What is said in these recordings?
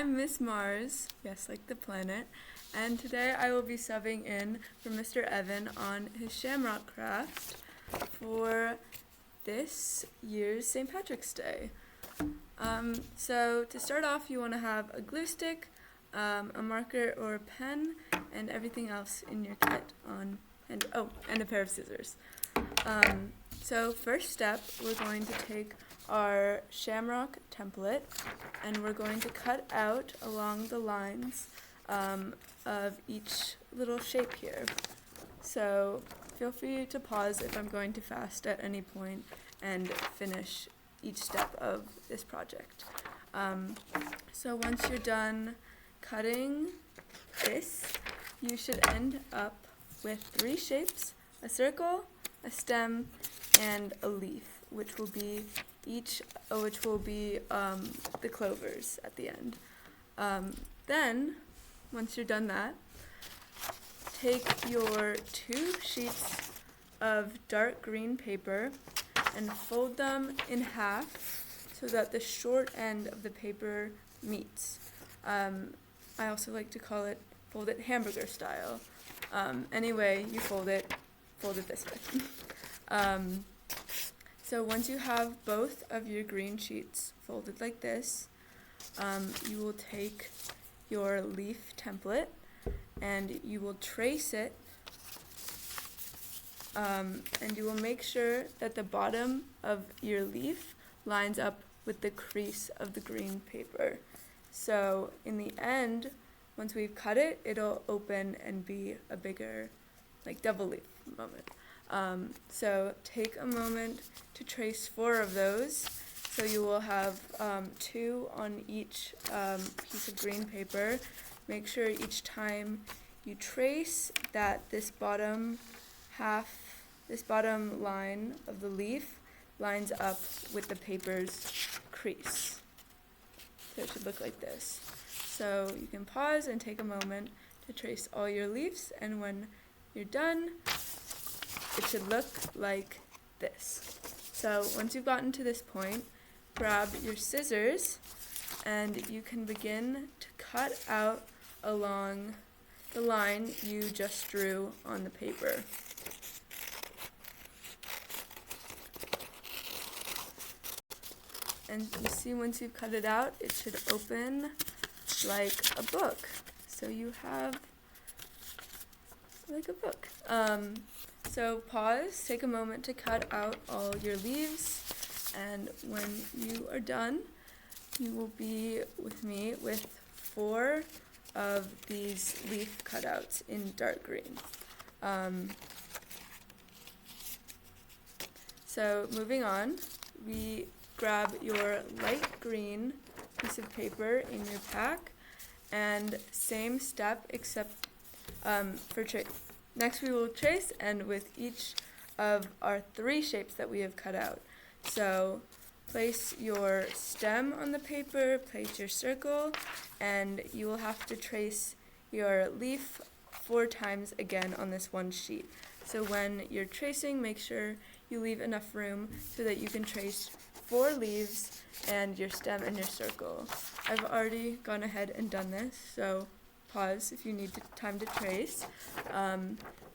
I'm Miss Mars, yes, like the planet, and today I will be subbing in for Mr. Evan on his Shamrock craft for this year's St. Patrick's Day. So to start off, you want to have a glue stick, a marker or a pen, and everything else in your kit and a pair of scissors. So first step, we're going to take our Shamrock template and we're going to cut out along the lines of each little shape here. So feel free to pause if I'm going too fast at any point and finish each step of this project. So once you're done cutting this, you should end up with 3 shapes: a circle, a stem, and a leaf, which will be the clovers at the end. Then, once you're done that, take your 2 sheets of dark green paper and fold them in half so that the short end of the paper meets. I also like to call it fold it hamburger style. Anyway, you fold it this way. So once you have both of your green sheets folded like this, you will take your leaf template and you will trace it, and you will make sure that the bottom of your leaf lines up with the crease of the green paper. So in the end, once we've cut it, it'll open and be a bigger, like double leaf moment. So take a moment to trace 4 of those. So you will have 2 on each piece of green paper. Make sure each time you trace that this bottom line of the leaf lines up with the paper's crease. So it should look like this. So you can pause and take a moment to trace all your leaves, and when you're done, it should look like this. So once you've gotten to this point, grab your scissors and you can begin to cut out along the line you just drew on the paper. And you see, once you've cut it out, it should open like a book. So you have like a book. So pause, take a moment to cut out all your leaves, and when you are done, you will be with me with 4 of these leaf cutouts in dark green. So moving on, we grab your light green piece of paper in your pack, and same step except for trace. Next we will trace, and with each of our 3 shapes that we have cut out. So place your stem on the paper, place your circle, and you will have to trace your leaf 4 times again on this one sheet. So when you're tracing, make sure you leave enough room so that you can trace 4 leaves and your stem and your circle. I've already gone ahead and done this, so pause if you need time to trace.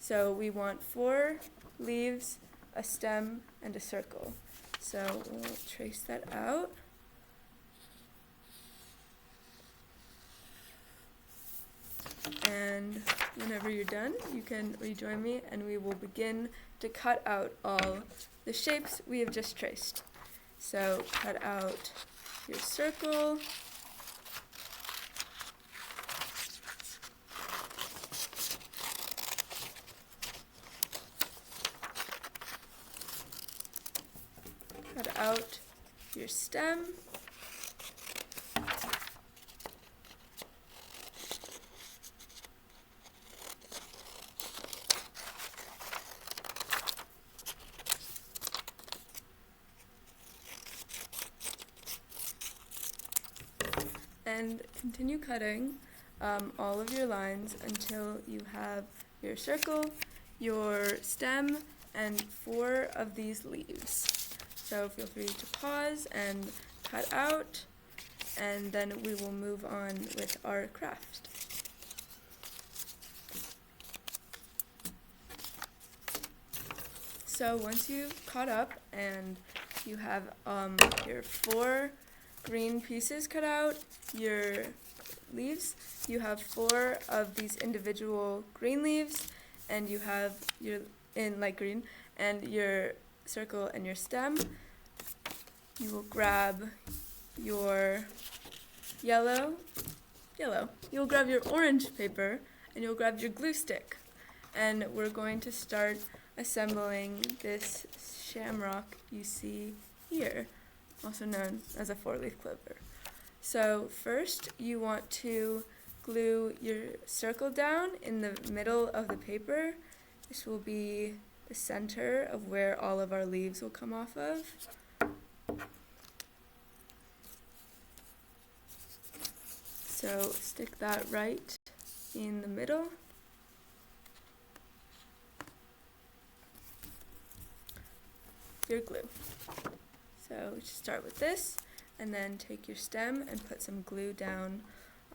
So we want 4 leaves, a stem, and a circle. So we'll trace that out. And whenever you're done, you can rejoin me and we will begin to cut out all the shapes we have just traced. So cut out your circle, cut out your stem, and continue cutting all of your lines until you have your circle, your stem, and 4 of these leaves. So feel free to pause and cut out and then we will move on with our craft. So once you've caught up and you have your 4 green pieces cut out, your leaves, you have 4 of these individual green leaves, and you have your, in light green, and your circle and your stem. You will grab your you'll grab your orange paper, and you'll grab your glue stick. And we're going to start assembling this shamrock you see here, also known as a 4-leaf clover. So first you want to glue your circle down in the middle of the paper. This will be the center of where all of our leaves will come off of. So stick that right in the middle. Your glue. So just start with this, and then take your stem and put some glue down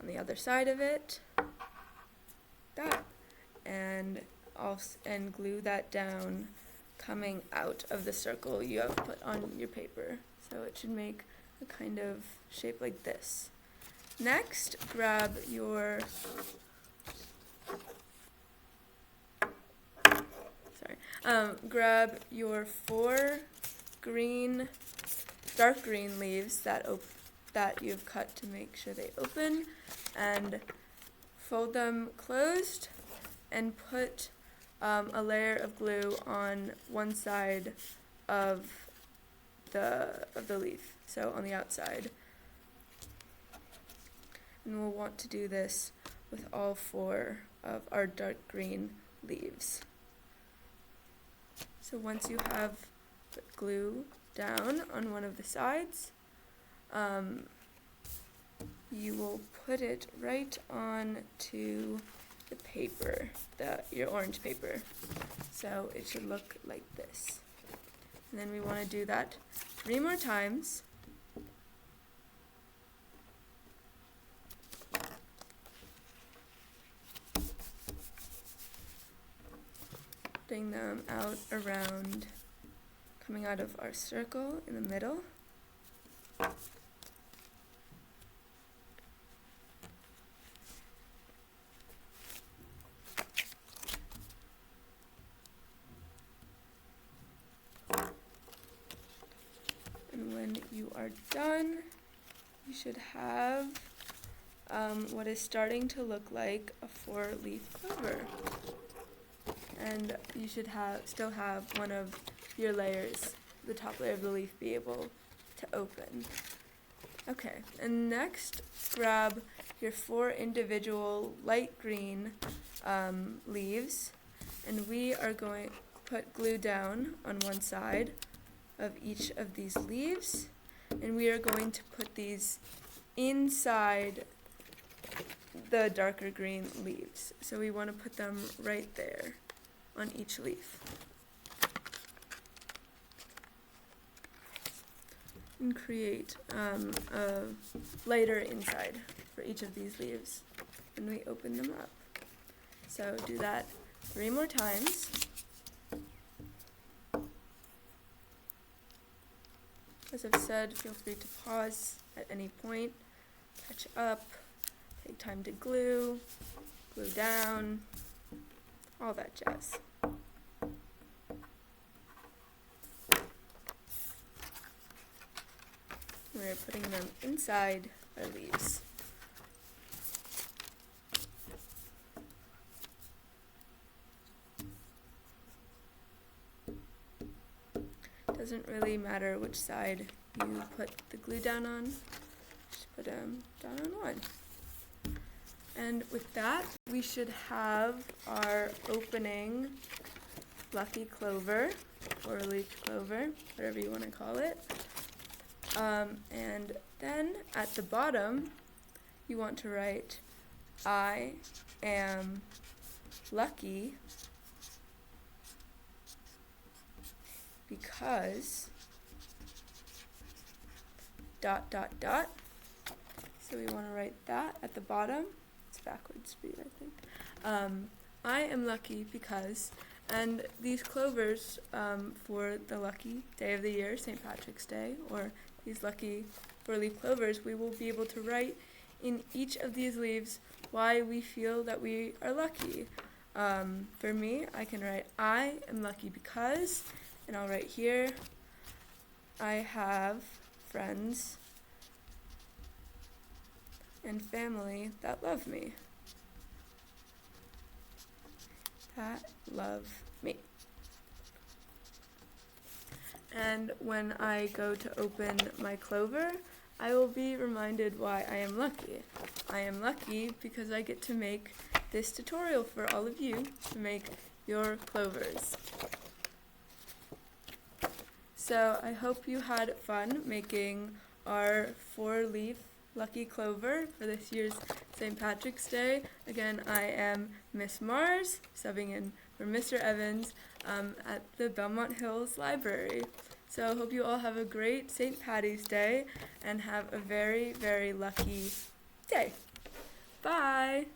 on the other side of it. That. And glue that down coming out of the circle you have put on your paper. So it should make a kind of shape like this. Next, grab your grab your 4 green, dark green leaves that you've cut to make sure they open, and fold them closed, and put a layer of glue on one side of the leaf, so on the outside. And we'll want to do this with all 4 of our dark green leaves. So once you have put glue down on one of the sides, you will put it right on to the paper, your orange paper. So it should look like this. And then we want to do that 3 more times. Putting them out around, coming out of our circle in the middle. And when you are done, you should have what is starting to look like a 4-leaf clover. And you should still have one of your layers, the top layer of the leaf, be able to open. Okay, and next grab your 4 individual light green leaves, and we are going to put glue down on one side of each of these leaves, and we are going to put these inside the darker green leaves. So we want to put them right there on each leaf. And create a lighter inside for each of these leaves when we open them up. So do that 3 more times. As I've said, feel free to pause at any point, catch up, take time to glue down, all that jazz. We're putting them inside our leaves. Doesn't really matter which side you put the glue down on, just put them down on one. And with that, we should have our opening lucky clover, or leaf clover, whatever you want to call it. And then at the bottom, you want to write, I am lucky because ... So we want to write that at the bottom. It's backwards for you, I think. I am lucky because, and these clovers for the lucky day of the year, St. Patrick's Day, or these lucky 4-leaf clovers, we will be able to write in each of these leaves why we feel that we are lucky. For me, I can write, I am lucky because, and I'll write here, I have friends and family that love me. That love me. And when I go to open my clover, I will be reminded why I am lucky. I am lucky because I get to make this tutorial for all of you to make your clovers. So I hope you had fun making our 4-leaf lucky clover for this year's St. Patrick's Day. Again, I am Miss Mars, subbing in for Mr. Evans at the Belmont Hills Library. So I hope you all have a great St. Patty's Day and have a very, very lucky day. Bye!